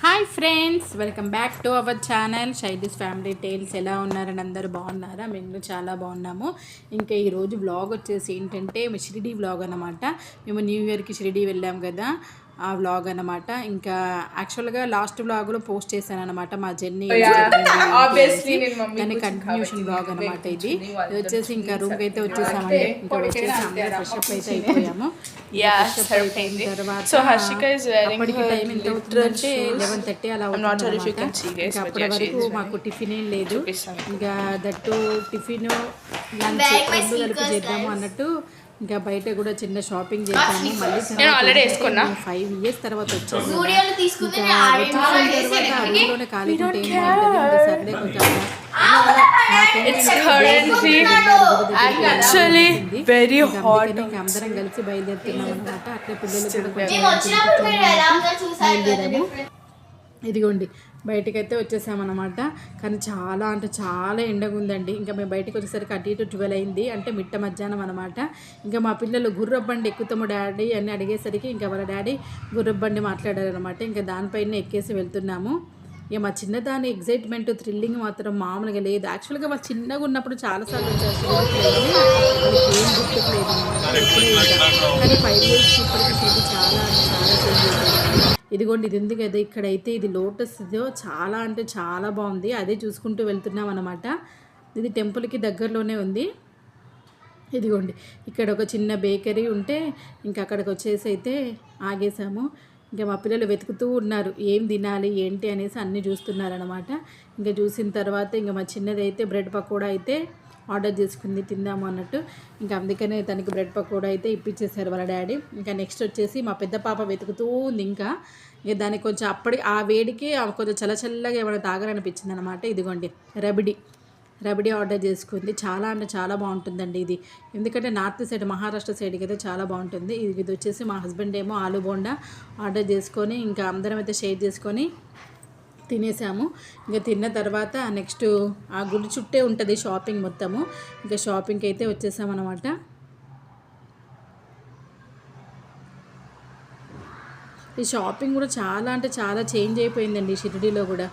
Hi friends, welcome back to our channel Shaili's family tales. ఎలా ఉన్నారని అందరూ బాగున్నారా? మేము చాలా బాగున్నాము. ఇంకా ఈరోజు వ్లాగ్ వచ్చేసి ఏంటంటే షిరిడీ వ్లాగ్ అన్నమాట. మేము న్యూ ఇయర్కి షిరిడీ వెళ్ళాం కదా, ఆ వ్లాగ్ అనమాట. ఇంకా యాక్చువల్గా లాస్ట్ వ్లాగ్లో పోస్ట్ చేశాను అనమాట మా జర్నీ, దాని కంటిన్యూషన్ వ్లాగ్ అనమాట. ఇది వచ్చేసి ఇంకా రూమ్కి అయితే వచ్చేసామండి. ఇంకా వచ్చేసి అందరూ ఫ్రెష్ అప్ అయితే అయిపోయాము. తర్వాత అప్పటికి టైం ఎంత అవుతుందంటే 11:30 అలా అవుతుంది. ఇంకా అప్పటి వరకు మాకు టిఫిన్ ఏం లేదు. ఇంకా దట్టు టిఫిన్ లంచ్ రెండు కలిపి చేద్దాము అన్నట్టు ఇంకా బయట కూడా చిన్న షాపింగ్ చేసాము. మళ్ళీ 5 years తర్వాత వచ్చాము. ఇంకా వచ్చేసిన తర్వాత రూమ్లోనే ఖాళీ ఉంటే ఏం సర్లే కొంచెం అందరం కలిసి బయలుదేరుతున్నాం అనమాట. అట్లా పిల్లలు బయలుదేరాము. ఇదిగోండి బయటకైతే వచ్చేసామన్నమాట. కానీ చాలా అంటే చాలా ఎండగా ఉందండి. ఇంకా మేము బయటకు వచ్చేసరికి అటు ఇటు 12 అయింది, అంటే మిట్ట మధ్యాహ్నం అనమాట. ఇంకా మా పిల్లలు గుర్రబండి ఎక్కుతాము డాడీ అని అడిగేసరికి ఇంకా వాళ్ళ డాడీ గుర్రబండి మాట్లాడారనమాట. ఇంకా దానిపైన ఎక్కేసి వెళ్తున్నాము. ఇక మా చిన్నదాని ఎగ్జైట్మెంట్ థ్రిల్లింగ్ మాత్రం మామూలుగా లేదు. యాక్చువల్గా మా చిన్నగా ఉన్నప్పుడు చాలాసార్లు వచ్చేసి ఏం గుర్తులేదు. కానీ 5 years ఇప్పటికి చాలా అంటే చాలా చేంజ్ అయిపోయింది. ఇదిగోండి ఇది ఉంది కదా, ఇక్కడైతే ఇది లోటస్ చాలా అంటే చాలా బాగుంది. అదే చూసుకుంటూ వెళ్తున్నాం అనమాట. ఇది టెంపుల్కి దగ్గరలోనే ఉంది. ఇదిగోండి ఇక్కడ ఒక చిన్న బేకరీ ఉంటే ఇంకా అక్కడికి వచ్చేసి అయితే ఆగేసాము. ఇంకా మా పిల్లలు వెతుకుతూ ఉన్నారు ఏం తినాలి ఏంటి అనేసి అన్నీ చూస్తున్నారనమాట. ఇంకా చూసిన తర్వాత ఇంకా మా చిన్నది అయితే బ్రెడ్ పకోడా అయితే ఆర్డర్ చేసుకుంది తిందాము అన్నట్టు. ఇంకా అందుకనే తనకి బ్రెడ్ పకోడా అయితే ఇప్పించేశారు వాళ్ళ డాడీ. ఇంకా నెక్స్ట్ వచ్చేసి మా పెద్ద పాప వెతుకుతూ ఉంది. ఇంకా దానికి కొంచెం అప్పటి ఆ వేడికి కొంచెం చల్లగా ఏమైనా తాగాలనిపించింది అనమాట. ఇదిగోండి రబడి ఆర్డర్ చేసుకుంది. చాలా అంటే చాలా బాగుంటుందండి ఇది. ఎందుకంటే నార్త్ సైడ్ మహారాష్ట్ర సైడ్కి అయితే చాలా బాగుంటుంది. ఇది వచ్చేసి మా హస్బెండ్ ఏమో ఆలు బోండా ఆర్డర్ చేసుకొని ఇంకా అందరం అయితే షేర్ చేసుకొని తినేసాము. ఇంకా తిన్న తర్వాత నెక్స్ట్ ఆ గుడి చుట్టే ఉంటుంది షాపింగ్ మొత్తము. ఇంకా షాపింగ్కి అయితే వచ్చేసామన్నమాట. ఈ షాపింగ్ కూడా చాలా అంటే చాలా చేంజ్ అయిపోయిందండి షిరిడీలో కూడా.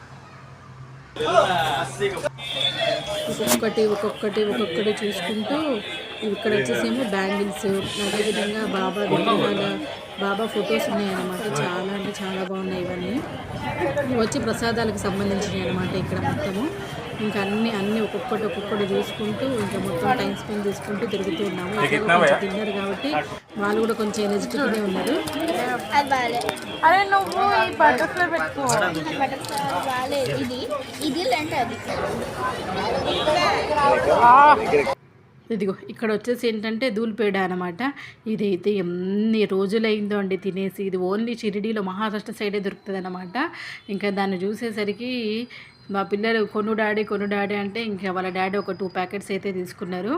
ఒక్కొక్కటి చూసుకుంటూ ఇక్కడ వచ్చేసేమో బ్యాంగిల్స్, అదేవిధంగా బాబా విగ్రహాల బాబా ఫొటోస్ ఉన్నాయన్నమాట. చాలా అంటే చాలా బాగున్నాయి ఇవన్నీ. ఇవి వచ్చి ప్రసాదాలకు సంబంధించినవి అనమాట ఇక్కడ మొత్తము. ఇంకా అన్నీ ఒక్కొక్కటి చూసుకుంటూ ఇంకా మొత్తం టైం స్పెండ్ చేసుకుంటూ తిరుగుతూ ఉన్నాము. కొంచెం తిన్నారు కాబట్టి వాళ్ళు కూడా కొంచెం ఎనర్జెటిక్గా ఉన్నారు. ఇదిగో ఇక్కడ వచ్చేసి ఏంటంటే ధూల్పేడ అనమాట. ఇదైతే ఎన్ని రోజులైందో అండి తినేసి. ఇది ఓన్లీ షిరిడీలో మహారాష్ట్ర సైడే దొరుకుతుంది అనమాట. ఇంకా దాన్ని చూసేసరికి మా పిల్లలు కొను డాడీ అంటే ఇంకా వాళ్ళ డాడీ ఒక 2 ప్యాకెట్స్ అయితే తీసుకున్నారు.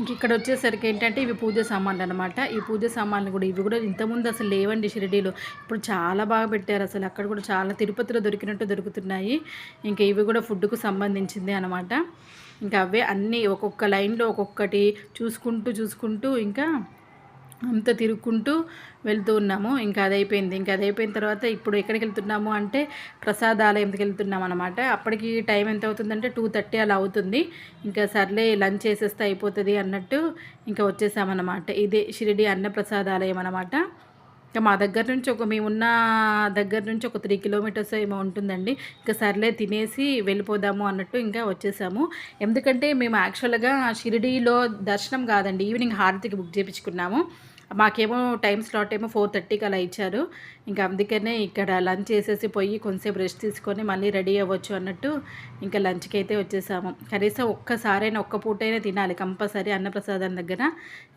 ఇంక ఇక్కడ వచ్చేసరికి ఏంటంటే ఇవి పూజ సామాన్లు అనమాట. ఈ పూజ సామాన్లు కూడా ఇవి కూడా ఇంతకుముందు అసలు లేవండి షిరిడీలో. ఇప్పుడు చాలా బాగా పెట్టారు అసలు. అక్కడ కూడా చాలా తిరుపతిలో దొరికినట్టు దొరుకుతున్నాయి. ఇంకా ఇవి కూడా ఫుడ్కు సంబంధించింది అనమాట. ఇంకా అవే అన్నీ ఒక్కొక్క లైన్లో ఒక్కొక్కటి చూసుకుంటూ ఇంకా అంతా తిరుగుకుంటూ వెళ్తూ ఉన్నాము. ఇంకా అది అయిపోయిన తర్వాత ఇప్పుడు ఎక్కడికి వెళ్తున్నాము అంటే ప్రసాదాలయంకి వెళ్తున్నాం అనమాట. అప్పటికి టైం ఎంత అవుతుందంటే 2:30 అలా అవుతుంది. ఇంకా సర్లే లంచ్ చేసేస్తే అయిపోతుంది అన్నట్టు ఇంకా వచ్చేసామన్నమాట. ఇదే షిరిడి అన్నప్రసాదాలయం అనమాట. ఇంకా మా దగ్గర నుంచి మేమున్న దగ్గర నుంచి ఒక 3 kilometers ఏమో ఉంటుందండి. ఇంకా సర్లే తినేసి వెళ్ళిపోదాము అన్నట్టు ఇంకా వచ్చేసాము. ఎందుకంటే మేము యాక్చువల్గా షిరిడీలో దర్శనం కాదండి, ఈవినింగ్ హారతికి బుక్ చేయించుకున్నాము. మాకేమో టైం స్లాట్ ఏమో 4:30కి అలా ఇచ్చారు. ఇంకా అందుకనే ఇక్కడ లంచ్ చేసేసి పోయి కొంచెంసేపు రెస్ట్ తీసుకొని మళ్ళీ రెడీ అవ్వచ్చు అన్నట్టు ఇంకా లంచ్కి అయితే వచ్చేసాము. కనీసం ఒక్కసారైనా ఒక్క పూటైనా తినాలి కంపల్సరీ అన్నప్రసాదం దగ్గర.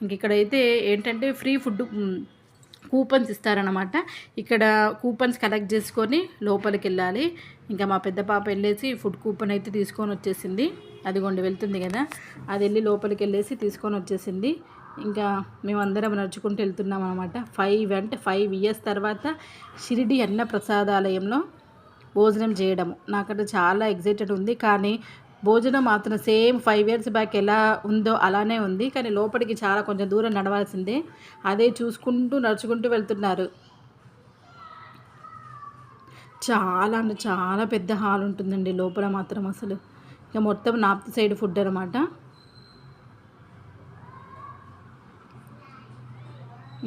ఇంక ఇక్కడైతే ఏంటంటే ఫ్రీ ఫుడ్ కూపన్స్ ఇస్తారనమాట. ఇక్కడ కూపన్స్ కలెక్ట్ చేసుకొని లోపలికి వెళ్ళాలి. ఇంకా మా పెద్ద పాప వెళ్ళేసి ఫుడ్ కూపన్ అయితే తీసుకొని వచ్చేసింది. అదిగోండి వెళ్తుంది కదా, అది వెళ్ళి లోపలికి వెళ్ళేసి తీసుకొని వచ్చేసింది. ఇంకా మేమందరం నడుచుకుంటూ వెళ్తున్నాం అనమాట. 5 ఇయర్స్ తర్వాత షిరిడి అన్న ప్రసాదాలయంలో భోజనం చేయడము నాకంటే చాలా ఎగ్జైటెడ్ ఉంది. కానీ భోజనం మాత్రం సేమ్ 5 ఇయర్స్ బ్యాక్ ఎలా ఉందో అలానే ఉంది. కానీ లోపలికి చాలా కొంచెం దూరం నడవాల్సిందే. అదే చూసుకుంటూ నడుచుకుంటూ వెళ్తున్నారు. చాలా అంటే చాలా పెద్ద హాల్ ఉంటుందండి లోపల మాత్రం అసలు. ఇక మొత్తం నార్త్ సైడ్ ఫుడ్ అనమాట.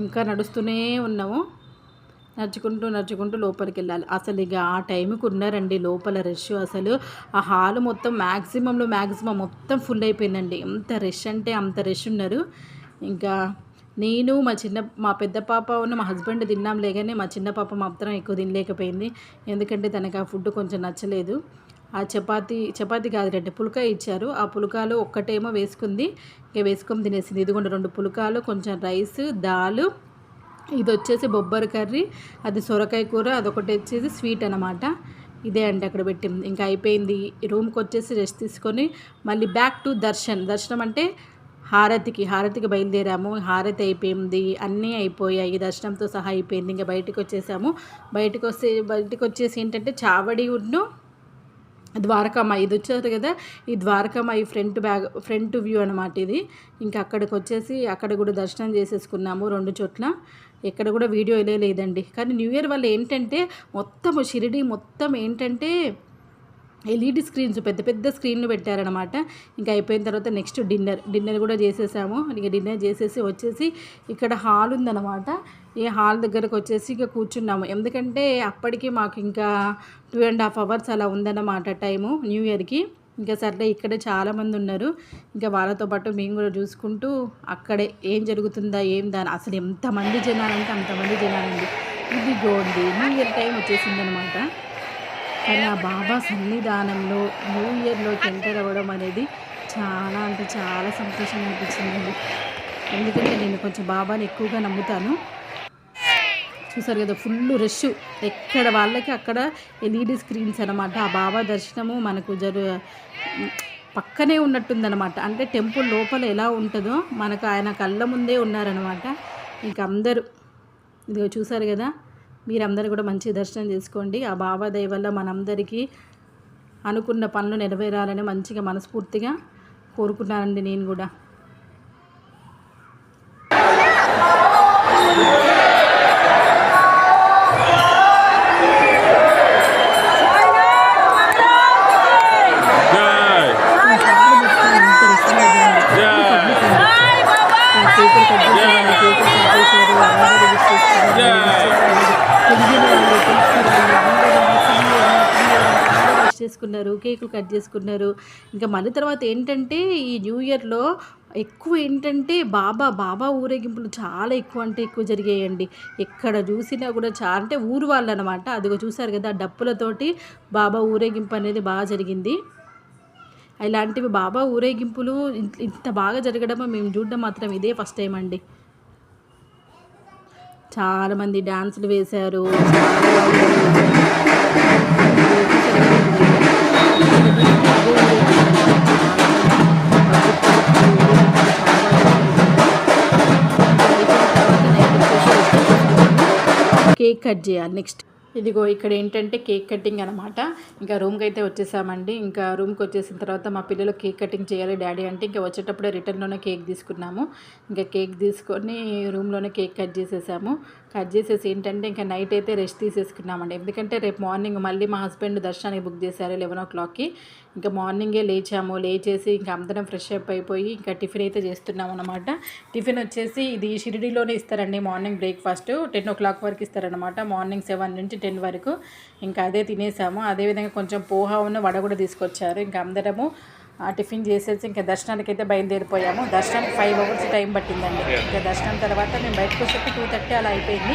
ఇంకా నడుస్తూనే ఉన్నాము. నడుచుకుంటూ లోపలికి వెళ్ళాలి. అసలు ఇక ఆ టైంకి ఉన్నారండి లోపల రష్. అసలు ఆ హాల్ మొత్తం మ్యాక్సిమం మొత్తం ఫుల్ అయిపోయిందండి. ఎంత రష్ అంటే అంత రష్ ఉన్నారు. ఇంకా నేను మా పెద్ద పాప మా హస్బెండ్ తిన్నాం లేగానే మా చిన్న పాప మాత్రం ఎక్కువ తినలేకపోయింది. ఎందుకంటే తనకు ఆ ఫుడ్ కొంచెం నచ్చలేదు. ఆ చపాతీ కాదురంటే పుల్కా ఇచ్చారు. ఆ పుల్కాలు ఒక్కటేమో వేసుకుంది, ఇక వేసుకొని తినేసింది. ఇదిగోండి 2 పుల్కాలు, కొంచెం రైస్, దాల్, ఇది వచ్చేసి బొబ్బరి కర్రీ, అది సొరకాయ కూర, అదొకటి వచ్చేసి స్వీట్ అనమాట. ఇదే అండి అక్కడ పెట్టింది. ఇంకా అయిపోయింది. రూమ్కి వచ్చేసి రెస్ట్ తీసుకొని మళ్ళీ బ్యాక్ టు దర్శనం అంటే హారతికి బయలుదేరాము. హారతి అయిపోయింది, అన్నీ అయిపోయాయి, దర్శనంతో సహా అయిపోయింది. ఇంకా బయటకు వచ్చేసాము. బయటకు వచ్చేసి ఏంటంటే చావడి ఉన్ను ద్వారకామాయి ఇది వచ్చారు కదా, ఈ ద్వారకామాయి ఫ్రంట్ వ్యూ అనమాట ఇది. ఇంకా అక్కడికి వచ్చేసి అక్కడ కూడా దర్శనం చేసేసుకున్నాము 2 చోట్ల. ఎక్కడ కూడా వీడియో లేదండి. కానీ న్యూ ఇయర్ వల్ల ఏంటంటే మొత్తం షిరిడి మొత్తం ఏంటంటే ఎల్ఈడి స్క్రీన్స్, పెద్ద స్క్రీన్లు పెట్టారనమాట. ఇంకా అయిపోయిన తర్వాత నెక్స్ట్ డిన్నర్ కూడా చేసేసాము. ఇక డిన్నర్ చేసేసి వచ్చేసి ఇక్కడ హాల్ ఉందన్నమాట. ఈ హాల్ దగ్గరకు వచ్చేసి ఇక కూర్చున్నాము. ఎందుకంటే అప్పటికి మాకు ఇంకా 2.5 hours అలా ఉందన్నమాట టైము న్యూ ఇయర్కి. ఇంకా సర్లే ఇక్కడే చాలామంది ఉన్నారు. ఇంకా వాళ్ళతో పాటు మేము కూడా చూసుకుంటూ అక్కడే ఏం జరుగుతుందా దాని అసలు ఎంతమంది జనాలంటే అంతమంది జనాలండి. ఇదిగోండి న్యూ ఇయర్ టైం వచ్చేసిందనమాట. కానీ ఆ బాబా సన్నిధానంలో న్యూ ఇయర్లోకి ఎంటర్ అవ్వడం అనేది చాలా అంటే చాలా సంతోషంగా అనిపించిందండి. ఎందుకంటే నేను కొంచెం బాబాని ఎక్కువగా నమ్ముతాను. చూసారు కదా ఫుల్ రష్, ఎక్కడ వాళ్ళకి అక్కడ ఎల్ఈడి స్క్రీన్స్ అనమాట. ఆ బాబా దర్శనము మనకు పక్కనే ఉన్నట్టుందనమాట. అంటే టెంపుల్ లోపల ఎలా ఉంటుందో మనకు ఆయన కళ్ళ ముందే ఉన్నారనమాట. ఇంక అందరూ ఇదిగో చూసారు కదా, మీరందరూ కూడా మంచి దర్శనం చేసుకోండి. ఆ బాబా దయ వల్ల మనందరికీ అనుకున్న పనులు నెరవేరాలని మంచిగా మనస్ఫూర్తిగా కోరుకున్నానండి నేను కూడా. చేసుకున్నారు, కేకులు కట్ చేసుకున్నారు. ఇంకా మళ్ళీ తర్వాత ఏంటంటే ఈ న్యూ ఇయర్లో ఎక్కువ ఏంటంటే బాబా ఊరేగింపులు చాలా ఎక్కువ జరిగాయండి. ఎక్కడ చూసినా కూడా అంటే ఊరు వాళ్ళు అనమాట. అదిగో చూసారు కదా డప్పులతోటి బాబా ఊరేగింపు అనేది బాగా జరిగింది. ఇలాంటివి బాబా ఊరేగింపులు ఇంత బాగా జరగడం మేము చూడడం మాత్రం ఇదే ఫస్ట్ టైం అండి. చాలామంది డ్యాన్సులు వేశారు. కేక్ కట్ చేయాలి నెక్స్ట్. ఇదిగో ఇక్కడ ఏంటంటే కేక్ కటింగ్ అనమాట. ఇంకా రూమ్కి అయితే వచ్చేసామండి. ఇంకా రూమ్కి వచ్చేసిన తర్వాత మా పిల్లలు కేక్ కటింగ్ చేయాలి డాడీ అంటే ఇంకా వచ్చేటప్పుడే రిటర్న్లోనే కేక్ తీసుకున్నాము. ఇంకా కేక్ తీసుకొని రూమ్లోనే కేక్ కట్ చేసేసాము. కట్ చేసేసి ఏంటంటే ఇంకా నైట్ అయితే రెస్ట్ తీసేసుకున్నామండి. ఎందుకంటే రేపు మార్నింగ్ మళ్ళీ మా హస్బెండ్ దర్శనానికి బుక్ చేశారు 11 o'clockకి. ఇంకా మార్నింగే లేచేసి ఇంకా అందరం ఫ్రెష్ అప్ అయిపోయి ఇంకా టిఫిన్ అయితే చేస్తున్నాం అనమాట. టిఫిన్ వచ్చేసి ఇది షిరిడీలోనే ఇస్తారండి. మార్నింగ్ బ్రేక్ఫాస్ట్ 10 o'clock వరకు ఇస్తారనమాట. మార్నింగ్ 7 నుంచి 10 వరకు. ఇంకా అదే తినేసాము. అదేవిధంగా కొంచెం పోహా వడ కూడా తీసుకొచ్చారు. ఇంకా అందరము టిఫిన్ చేసేసి ఇంకా దర్శనానికి అయితే బయలుదేరిపోయాము. దర్శనానికి 5 hours టైం పట్టిందండి. ఇంకా దర్శనం తర్వాత మేము బయటకు వచ్చేసి 2:30 అలా అయిపోయింది.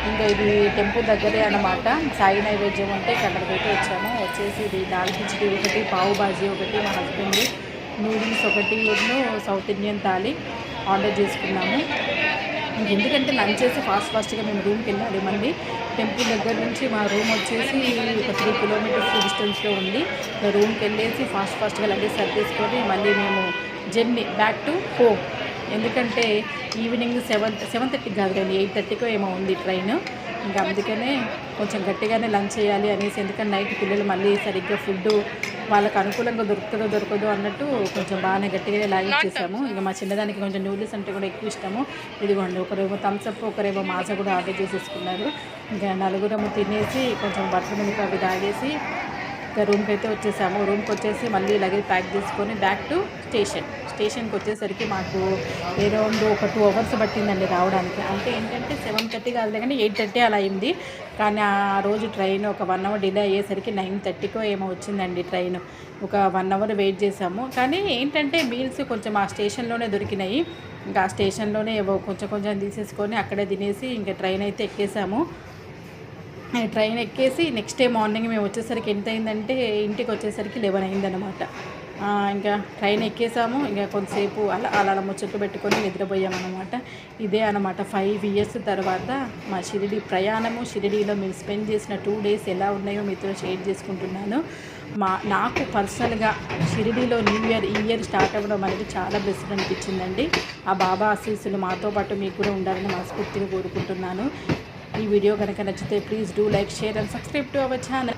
ఇంకా ఇది టెంపుల్ దగ్గరే అనమాట. సాయి నైవేద్యం ఉంటే అక్కడికి అయితే వచ్చేసి ఇది దాల్ కిచిడి ఒకటి, పావు బాజీ ఒకటి, మా హస్బెండ్ నూడిల్స్ ఒకటి, సౌత్ ఇండియన్ థాలీ ఆర్డర్ చేసుకున్నాము. ఎందుకంటే లంచ్ చేసి ఫాస్ట్గా మేము రూమ్కి వెళ్ళాలి. మళ్ళీ టెంపుల్ దగ్గర నుంచి మా రూమ్ వచ్చేసి ఒక 3 kilometers డిస్టెన్స్లో ఉంది. రూమ్కి వెళ్ళేసి ఫాస్ట్గా లగేజ్ సర్దేసుకొని మళ్ళీ మేము జర్నీ బ్యాక్ టు హోమ్ ఎందుకంటే ఈవినింగ్ 7:30 కాదులేండి 8:30కో ఏమో ఉంది ట్రైన్. ఇంకా అందుకనే కొంచెం గట్టిగానే లంచ్ చేయాలి అనేసి, ఎందుకంటే నైట్ పిల్లలు మళ్ళీ సరిగ్గా ఫుడ్ వాళ్ళకి అనుకూలంగా దొరకదో అన్నట్టు కొంచెం బాగానే గట్టిగానే లాగిచ్చేసాము. ఇక మా చిన్నదానికి కొంచెం నూడిల్స్ అంటే కూడా ఎక్కువ ఇష్టము. ఇదిగోండి ఒకరేమో థమ్స్అప్ ఒకరేమో మాజా కూడా ఆర్డర్ చేసేసుకున్నారు. ఇంకా నలుగురము తినేసి కొంచెం బట్టల మిల్క్ అవి తాగేసి ఇంకా రూమ్కి అయితే వచ్చేసాము. రూమ్కి వచ్చేసి మళ్ళీ లగేజ్ ప్యాక్ చేసుకొని బ్యాక్ టు స్టేషన్కి వచ్చేసరికి మాకు అరౌండ్ ఒక 2 hours పట్టిందండి రావడానికి. అంటే ఏంటంటే 7:30 కాదులే కానీ 8:30 అలా అయింది. కానీ ఆ రోజు ట్రైన్ ఒక 1 hour డిలే అయ్యేసరికి 9:30కో ఏమో వచ్చిందండి ట్రైన్. ఒక 1 hour వెయిట్ చేసాము. కానీ ఏంటంటే మీల్స్ కొంచెం ఆ స్టేషన్లోనే దొరికినాయి. ఇంకా ఆ స్టేషన్లోనే కొంచెం తీసేసుకొని అక్కడే తినేసి ఇంకా ట్రైన్ అయితే ఎక్కేసాము. ట్రైన్ ఎక్కేసి నెక్స్ట్ డే మార్నింగ్ మేము వచ్చేసరికి ఎంత అయిందంటే ఇంటికి వచ్చేసరికి 11 అయిందనమాట. ఇంకా ట్రైన్ ఎక్కేసాము. ఇంకా కొంతసేపు అలా ముచ్చట్లు పెట్టుకొని నిద్రపోయామన్నమాట. ఇదే అనమాట 5 years తర్వాత మా షిరిడి ప్రయాణము. షిరిడీలో మేము స్పెండ్ చేసిన 2 days ఎలా ఉన్నాయో మీతో షేర్ చేసుకుంటున్నాను. నాకు పర్సనల్గా షిరిడీలో ఈ ఇయర్ స్టార్ట్ అవ్వడం అనేది చాలా బెస్ట్ అనిపించిందండి. ఆ బాబా ఆశీస్సులు మాతో పాటు మీకు కూడా ఉండాలని మనస్ఫూర్తిగా కోరుకుంటున్నాను. ఈ వీడియో కనుక నచ్చితే please do like, share and subscribe to our channel.